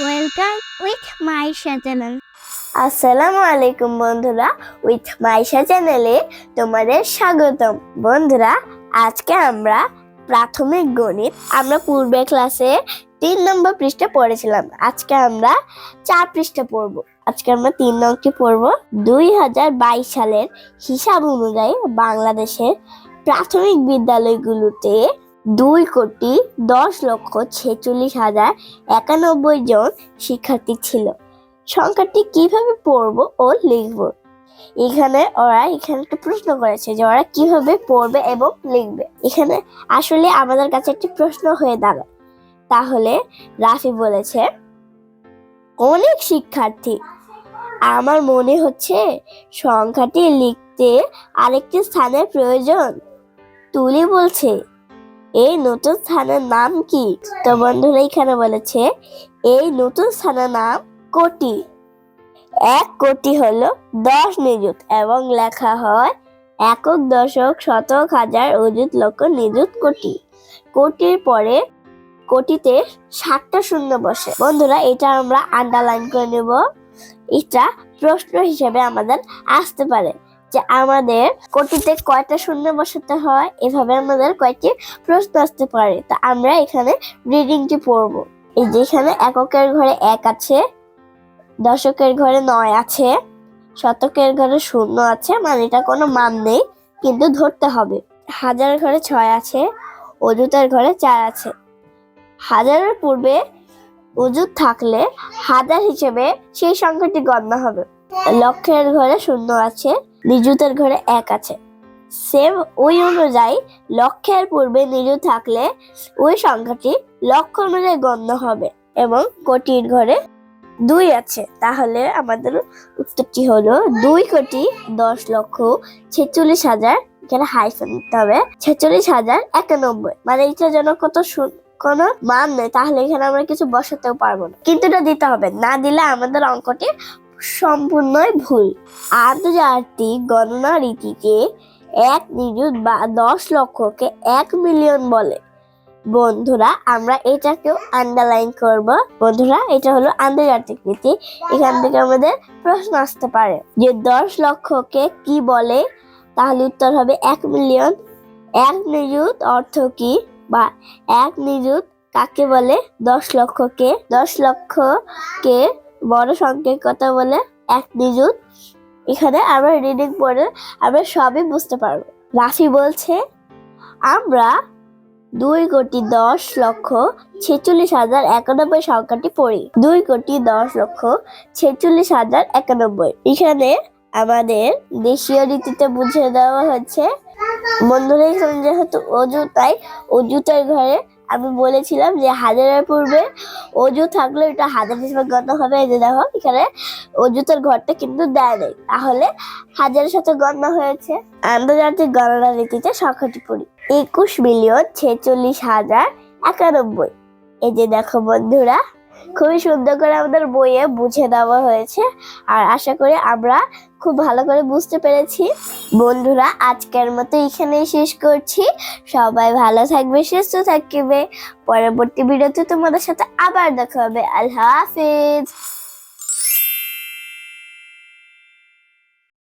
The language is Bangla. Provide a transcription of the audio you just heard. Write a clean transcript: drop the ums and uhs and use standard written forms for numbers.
Welcome with Maisha channel. আসসালামু আলাইকুম বন্ধুরা, উইথ মাইশা চ্যানেলে তোমাদের স্বাগতম। বন্ধুরা, আজকে আমরা প্রাথমিক গণিত পূর্বে ক্লাসে 3 নম্বর পৃষ্ঠা পড়েছিলাম। আজকে আমরা 4 পৃষ্ঠা পড়ব। আজকে আমরা 3 নংটি পড়ব। 2022 সালের হিসাব অনুযায়ী বাংলাদেশের প্রাথমিক বিদ্যালয়গুলোতে 2,10,46,91 জন শিক্ষার্থী ছিল। সংখ্যাটি কিভাবে পড়বো ও লিখবো? এখানে একটা প্রশ্ন করেছে যে ওরা কিভাবে পড়বে এবং লিখবে। এখানে আসলে আমাদের কাছে একটি প্রশ্ন হয়ে দাঁড়ায়। তাহলে রাফি বলেছে, অনেক শিক্ষার্থী, আমার মনে হচ্ছে সংখ্যাটি লিখতে আরেকটি স্থানের প্রয়োজন। তুলি বলছে, এই নতুন স্থানের নাম কি? তো বন্ধুরা এখানে বলেছে এই নতুন স্থানের নাম কোটি। 1 কোটি হলো 10 নিযুত এবং লেখা হয় একক, দশক, শতক, হাজার, অযুত, লক্ষ, নিযুত, কোটি। কোটির পরে কোটিতে 7টা শূন্য বসে। বন্ধুরা, এটা আমরা আন্ডারলাইন করে নেব। এটা প্রশ্ন হিসেবে আমাদের আসতে পারে যে আমাদের কোটিতে কয়টা শূন্য বসাতে হয়। এভাবে আমাদের কয়েকটি প্রশ্ন আসতে পারে। তা আমরা এখানে রিডিংটি পড়বো। এই যে এখানে এককের ঘরে 1 আছে, দশকের ঘরে 9 আছে, শতকের ঘরে 0 আছে, মানে এটা কোনো মান নেই কিন্তু ধরতে হবে। হাজারের ঘরে 6 আছে, অযুতের ঘরে 4 আছে। হাজারের পূর্বে অযুত থাকলে হাজার হিসেবে সেই সংখ্যাটি গণ্য হবে। লক্ষের ঘরে 0 আছে, নিযুতের ঘরে 1 আছে। সেম ওই অনুযায়ী লক্ষের পূর্বে নিযুত থাকলে ওই সংখ্যাটি লক্ষ অনুযায়ী গণ্য হবে এবং কোটির ঘরে 2 আছে। তাহলে আমাদের উত্তরটি হলো 2,10,46,46,000। এখানে হাইফেন দিতে হবে, 46,091। মানে এটা যেন কোনো মান নেই, তাহলে এখানে আমরা কিছু বসাতেও পারবো না, কিন্তু এটা দিতে হবে। না দিলে আমাদের অঙ্কটি সম্পূর্ণই ভুল। আন্তর্জাতিক গণনা রীতিতে 1 নিযুত বা 10 লক্ষকে 1 মিলিয়ন বলে। বন্ধুরা, আমরা এটাকেও আন্ডারলাইন করব। বন্ধুরা, এটা হলো আন্তর্জাতিক নীতি। এখান থেকে আমাদের প্রশ্ন আসতে পারে যে 10 লক্ষকে কি বলে। তাহলে উত্তর হবে 1 মিলিয়ন। 1 নিযুত অর্থ কি, বা 1 নিযুত কাকে বলে? 10 লক্ষকে বড় সংখ্যার কথা বলে 1 নিযুত। এখানে আমরা রিডিং পড়ে আমরা সবই বুঝতে পারবো। রাফি বলছে, আমরা 2,10,46,91 সংখ্যাটি পড়ি। 2,10,46,91। এখানে আমাদের দেশীয় রীতিতে বুঝিয়ে দেওয়া হচ্ছে। বন্ধুরা, এখানে যেহেতু অযুত, তাই অযুতের ঘরে আমি বলেছিলাম যে হাজারের পূর্বে অযুত থাকলে এটা হাজার হিসেবে গণ্য হবে। এই যে দেখো, এখানে অযুতের ঘরটা কিন্তু দেয় নেই, তাহলে হাজারের সাথে গণ্য হয়েছে। আন্তর্জাতিক গণনা রীতিতে সংখ্যাটি পড়ি 21,46,091। এই যে দেখো বন্ধুরা, খুবই সুন্দর করে আমাদের বইয়ে বুঝে দেওয়া হয়েছে। আর আশা করি আমরা খুব ভালো করে বুঝতে পেরেছি। বন্ধুরা, আজকের মতো এখানেই শেষ করছি। সবাই ভালো থাকবে, সুস্থ থাকবে। পরবর্তী ভিডিওতে তোমাদের সাথে আবার দেখা হবে। আল্লাহ হাফেজ।